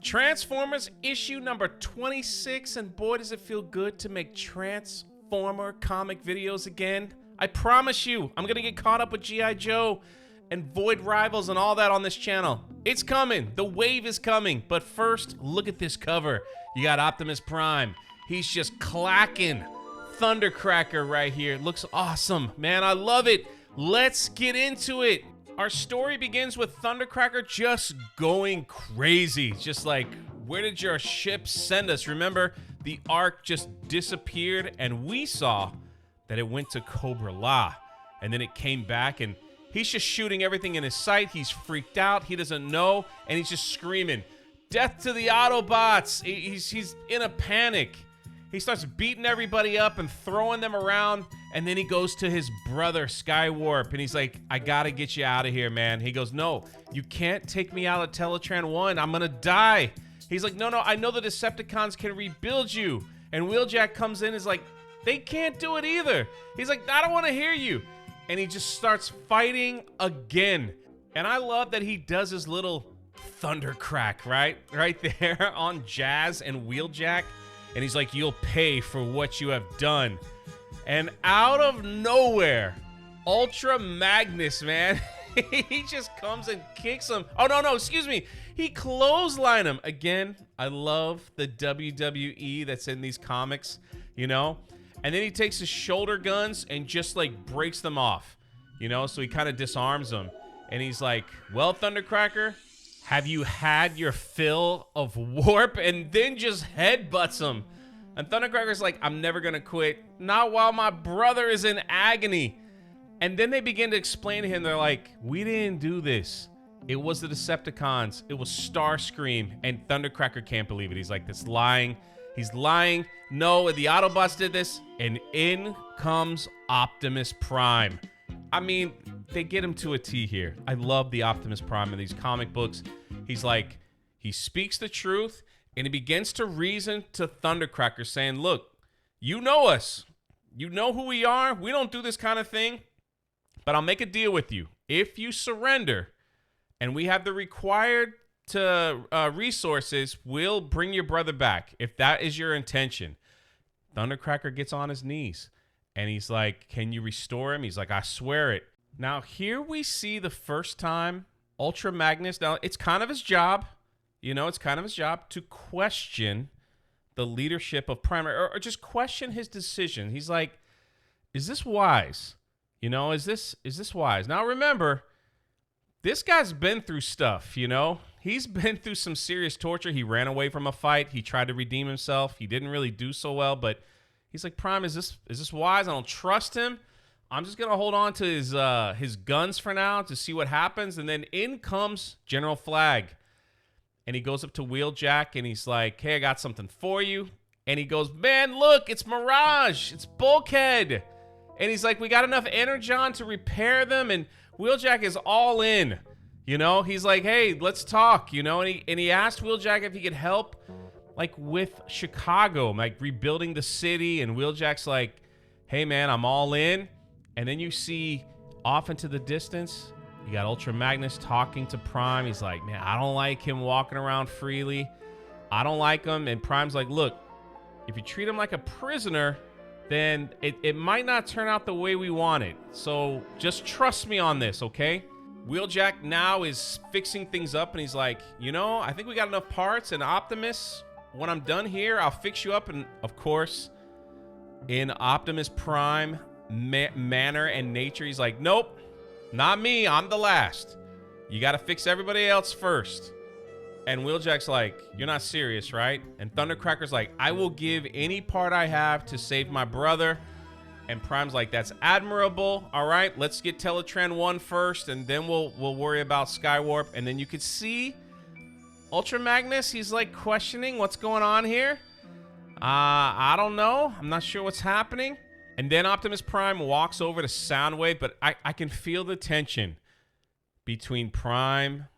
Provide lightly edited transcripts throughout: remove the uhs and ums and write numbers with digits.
Transformers issue number 26, and boy does it feel good to make Transformer comic videos again. I promise you, I'm gonna get caught up with G.I. Joe and Void Rivals and all that on this channel. It's coming, the wave is coming, but first, look at this cover. You got Optimus Prime. He's just clacking. Thundercracker right here. Looks awesome, man, I love it. Let's get into it. Our story begins with Thundercracker just going crazy. Just like, where did your ship send us? Remember, the Ark just disappeared and we saw that it went to Cobra-La. And then it came back and he's just shooting everything in his sight. He's freaked out. He doesn't know. And he's just screaming, "Death to the Autobots." He's in a panic. He starts beating everybody up and throwing them around. And then he goes to his brother, Skywarp, and he's like, "I gotta get you out of here, man." He goes, "No, you can't take me out of Teletran 1. I'm gonna die." He's like, No, I know the Decepticons can rebuild you." And Wheeljack comes in and is like, "They can't do it either." He's like, "I don't want to hear you." And he just starts fighting again. And I love that he does his little thunder crack, right there on Jazz and Wheeljack. And he's like, "You'll pay for what you have done." And out of nowhere, Ultra Magnus, man, he just comes and kicks him. Oh, no, excuse me. He clotheslined him. Again, I love the WWE that's in these comics, you know? And then he takes his shoulder guns and just like breaks them off, you know? So he kind of disarms them. And he's like, "Well, Thundercracker, have you had your fill of warp?" And then just headbutts him. And Thundercracker's like, "I'm never gonna quit. Not while my brother is in agony." And then they begin to explain to him, they're like, "We didn't do this. It was the Decepticons. It was Starscream." And Thundercracker can't believe it. He's like, "This lying. He's lying. No, the Autobots did this." And in comes Optimus Prime. I mean, they get him to a T here. I love the Optimus Prime in these comic books. He's like, he speaks the truth. And he begins to reason to Thundercracker, saying, "Look, you know us. You know who we are. We don't do this kind of thing. But I'll make a deal with you. If you surrender and we have the required resources, we'll bring your brother back, if that is your intention." Thundercracker gets on his knees. And he's like, "Can you restore him?" He's like, "I swear it." Now, here we see the first time Ultra Magnus. Now, it's kind of his job. You know, it's kind of his job to question the leadership of Prime, or just question his decision. He's like, "Is this wise? You know, is this wise?" Now, remember, this guy's been through stuff, you know? He's been through some serious torture. He ran away from a fight. He tried to redeem himself. He didn't really do so well, but he's like, "Prime, is this wise? I don't trust him. I'm just going to hold on to his guns for now to see what happens." And then in comes General Flag. And he goes up to Wheeljack and he's like, "Hey, I got something for you." And he goes, "Man, look, it's Mirage. It's Bulkhead." And he's like, "We got enough Energon to repair them." And Wheeljack is all in. You know, he's like, "Hey, let's talk," you know, and he asked Wheeljack if he could help, like, with Chicago, like, rebuilding the city. And Wheeljack's like, "Hey, man, I'm all in." And then you see off into the distance, you got Ultra Magnus talking to Prime. He's like, "Man, I don't like him walking around freely. I don't like him." And Prime's like, "Look, if you treat him like a prisoner, then it might not turn out the way we want it. So just trust me on this, okay?" Wheeljack now is fixing things up, and he's like, "You know, I think we got enough parts, and Optimus, when I'm done here, I'll fix you up." And of course, in Optimus Prime manner and nature, he's like, "Nope, not me. I'm the last. You got to fix everybody else first." And Wheeljack's like, "You're not serious, right?" And Thundercracker's like, "I will give any part I have to save my brother." And Prime's like, "That's admirable. All right, let's get Teletran 1 first, and then we'll worry about Skywarp." And then you could see Ultra Magnus. He's like questioning what's going on here. I don't know. I'm not sure what's happening. And then Optimus Prime walks over to Soundwave, but I can feel the tension between Prime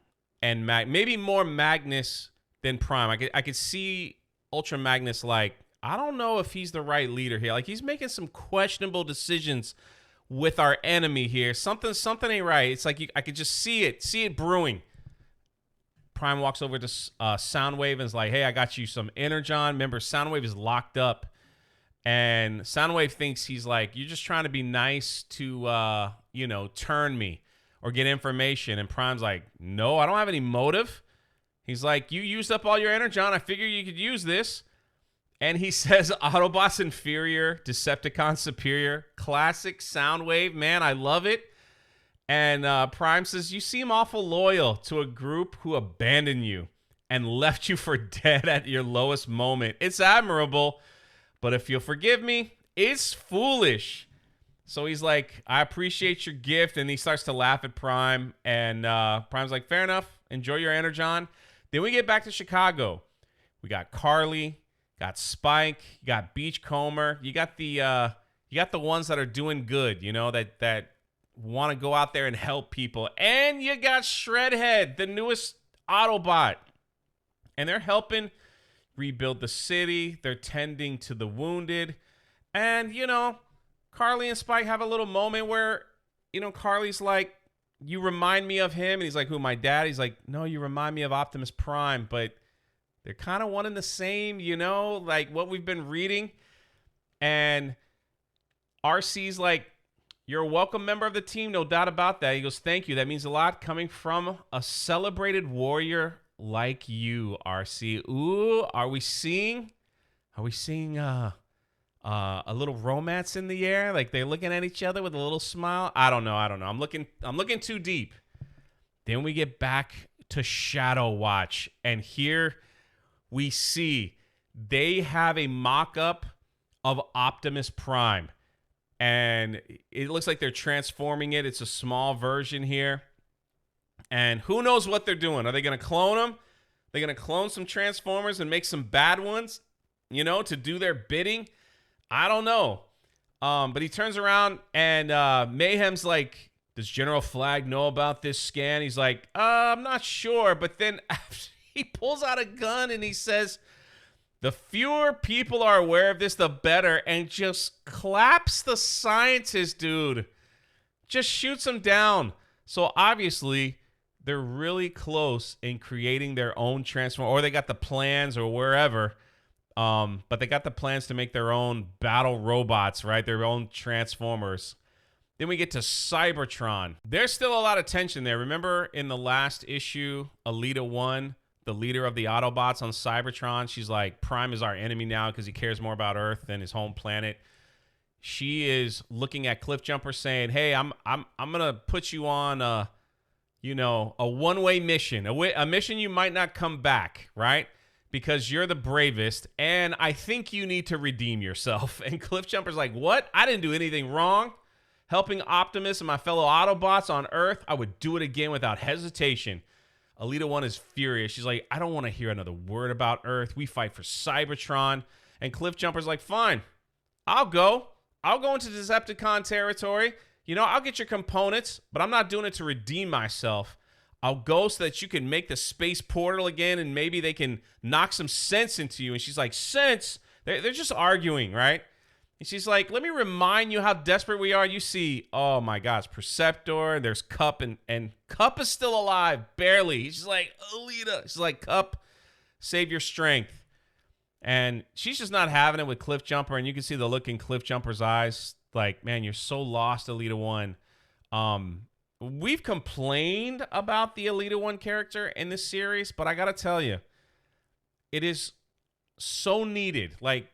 and maybe more Magnus than Prime. I could see Ultra Magnus like, I don't know if he's the right leader here. Like, he's making some questionable decisions with our enemy here. Something ain't right. It's like I could just see it brewing. Prime walks over to Soundwave and is like, hey, I got you some Energon. Remember, Soundwave is locked up. And Soundwave thinks he's like, you're just trying to be nice to, turn me or get information. And Prime's like, no, I don't have any motive. He's like, you used up all your Energon. I figure you could use this. And he says, Autobots inferior, Decepticons superior. Classic Soundwave, man. I love it. And Prime says, you seem awful loyal to a group who abandoned you and left you for dead at your lowest moment. It's admirable, but if you'll forgive me, it's foolish. So he's like, I appreciate your gift. And he starts to laugh at Prime. And Prime's like, fair enough. Enjoy your Energon. Then we get back to Chicago. We got Carly, got Spike, you got Beachcomber. You got the ones that are doing good, that want to go out there and help people. And you got Shredhead, the newest Autobot. And they're helping rebuild the city. They're tending to the wounded. And, Carly and Spike have a little moment where, Carly's like, you remind me of him. And he's like, who, my dad? He's like, no, you remind me of Optimus Prime. But they're kind of one and the same, like what we've been reading. And RC's like, you're a welcome member of the team, no doubt about that. He goes, thank you. That means a lot coming from a celebrated warrior like you, RC. Ooh, are we seeing a little romance in the air? Like they're looking at each other with a little smile? I don't know. I'm looking too deep. Then we get back to Shadow Watch, and here we see they have a mock-up of Optimus Prime. And it looks like they're transforming it. It's a small version here. And who knows what they're doing? Are they going to clone them? They're going to clone some Transformers and make some bad ones, to do their bidding? I don't know. But he turns around and Mayhem's like, does General Flag know about this scan? He's like, I'm not sure. But then he pulls out a gun and he says, the fewer people are aware of this, the better, and just claps the scientist, dude. Just shoots him down. So obviously, they're really close in creating their own Transformer, or they got the plans or wherever. But they got the plans to make their own battle robots, right? Their own Transformers. Then we get to Cybertron. There's still a lot of tension there. Remember in the last issue, Alita 1, the leader of the Autobots on Cybertron, she's like, Prime is our enemy now because he cares more about Earth than his home planet. She is looking at Cliffjumper saying, hey, I'm gonna put you on a one-way mission, a mission you might not come back, right? Because you're the bravest, and I think you need to redeem yourself. And Cliffjumper's like, what? I didn't do anything wrong. Helping Optimus and my fellow Autobots on Earth, I would do it again without hesitation. Alita 1 is furious. She's like, I don't want to hear another word about Earth. We fight for Cybertron. And Cliffjumper's like, fine, I'll go. I'll go into Decepticon territory. I'll get your components, but I'm not doing it to redeem myself. I'll go so that you can make the space portal again, and maybe they can knock some sense into you. And she's like, sense? They're just arguing, right? And she's like, let me remind you how desperate we are. You see, oh my gosh, Perceptor, there's Cup, and Cup is still alive, barely. She's like, Alita. She's like, Cup, save your strength. And she's just not having it with Cliffjumper, and you can see the look in Cliffjumper's eyes. Like, man, you're so lost, Alita 1. We've complained about the Alita 1 character in this series, but I gotta tell you, it is so needed. Like,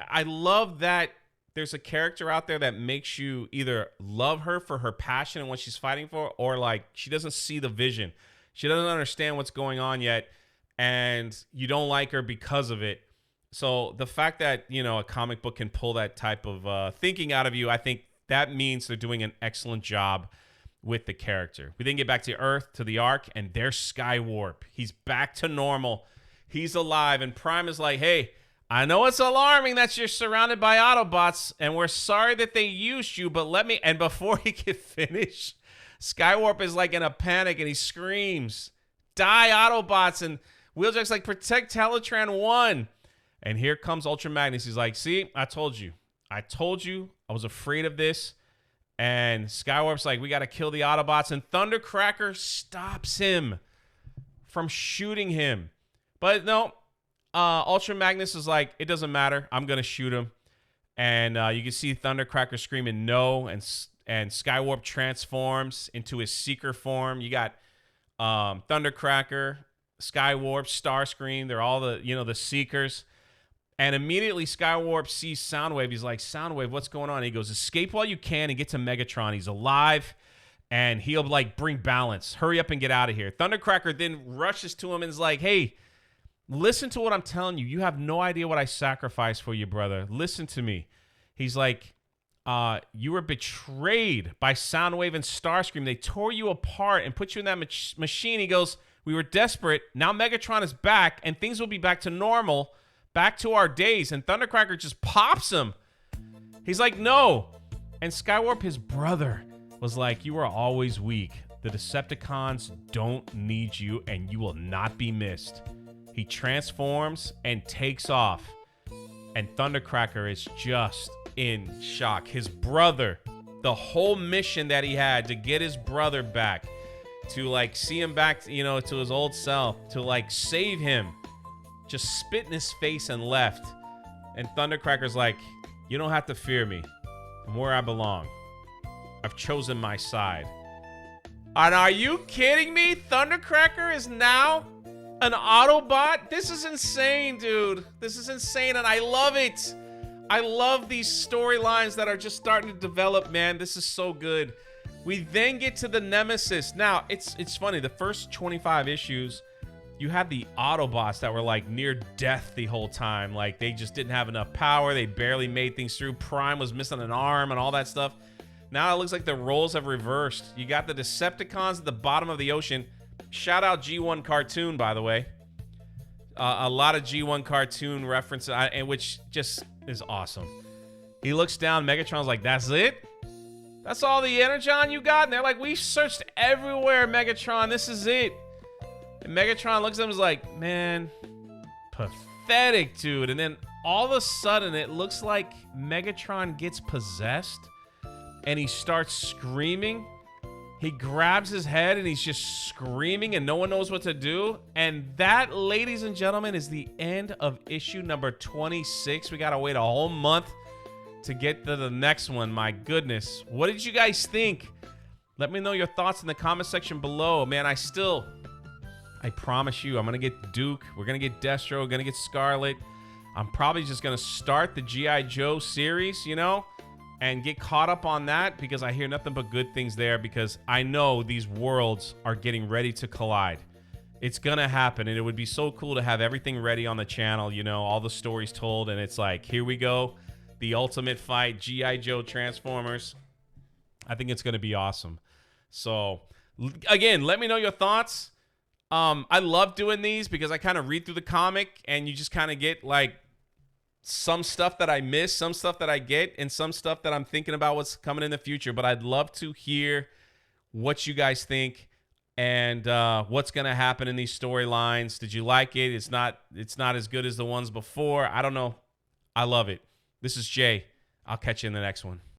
I love that there's a character out there that makes you either love her for her passion and what she's fighting for, or like she doesn't see the vision. She doesn't understand what's going on yet, and you don't like her because of it. So the fact that, a comic book can pull that type of thinking out of you, I think that means they're doing an excellent job with the character. We then get back to Earth, to the Ark, and there's Skywarp. He's back to normal. He's alive, and Prime is like, hey, I know it's alarming that you're surrounded by Autobots, and we're sorry that they used you, but let me... And before he can finish, Skywarp is like in a panic, and he screams, die, Autobots, and Wheeljack's like, protect Teletran 1. And here comes Ultra Magnus. He's like, see, I told you. I was afraid of this. And Skywarp's like, we got to kill the Autobots. And Thundercracker stops him from shooting him. But no, Ultra Magnus is like, it doesn't matter. I'm going to shoot him. And you can see Thundercracker screaming no, and Skywarp transforms into his Seeker form. You got Thundercracker, Skywarp, Starscream. They're all the Seekers. And immediately Skywarp sees Soundwave. He's like, Soundwave, what's going on? And he goes, escape while you can and get to Megatron. He's alive, and he'll like bring balance. Hurry up and get out of here. Thundercracker then rushes to him and is like, hey, listen to what I'm telling you. You have no idea what I sacrificed for you, brother. Listen to me. He's like, you were betrayed by Soundwave and Starscream. They tore you apart and put you in that machine. He goes, we were desperate. Now Megatron is back, and things will be back to normal, back to our days. And Thundercracker just pops him. He's like, no. And Skywarp, his brother, was like, you are always weak. The Decepticons don't need you, and you will not be missed. He transforms and takes off. And Thundercracker is just in shock. His brother, the whole mission that he had to get his brother back, to like see him back, to his old self, to like save him, just spit in his face and left. And Thundercracker's like, you don't have to fear me. I'm where I belong. I've chosen my side. And are you kidding me? Thundercracker is now an Autobot? This is insane, dude. This is insane, and I love it. I love these storylines that are just starting to develop, man. This is so good. We then get to the Nemesis. Now, it's funny. The first 25 issues, you had the Autobots that were like near death the whole time. Like they just didn't have enough power. They barely made things through. Prime was missing an arm and all that stuff. Now it looks like the roles have reversed. You got the Decepticons at the bottom of the ocean. Shout out G1 Cartoon, by the way. A lot of G1 Cartoon references, and which just is awesome. He looks down. Megatron's like, that's it? That's all the Energon you got? And they're like, we searched everywhere, Megatron. This is it. And Megatron looks at him and is like, man, pathetic, dude. And then all of a sudden, it looks like Megatron gets possessed, and he starts screaming. He grabs his head, and he's just screaming, and no one knows what to do. And that, ladies and gentlemen, is the end of issue number 26. We got to wait a whole month to get to the next one. My goodness. What did you guys think? Let me know your thoughts in the comment section below. Man, I promise you, I'm going to get Duke. We're going to get Destro. We're going to get Scarlet. I'm probably just going to start the G.I. Joe series, and get caught up on that, because I hear nothing but good things there, because I know these worlds are getting ready to collide. It's going to happen, and it would be so cool to have everything ready on the channel, all the stories told, and it's like, here we go. The ultimate fight, G.I. Joe Transformers. I think it's going to be awesome. So, again, let me know your thoughts. I love doing these because I kind of read through the comic, and you just kind of get, like, some stuff that I miss, some stuff that I get, and some stuff that I'm thinking about what's coming in the future. But I'd love to hear what you guys think and what's going to happen in these storylines. Did you like it? It's not as good as the ones before. I don't know. I love it. This is Jay. I'll catch you in the next one.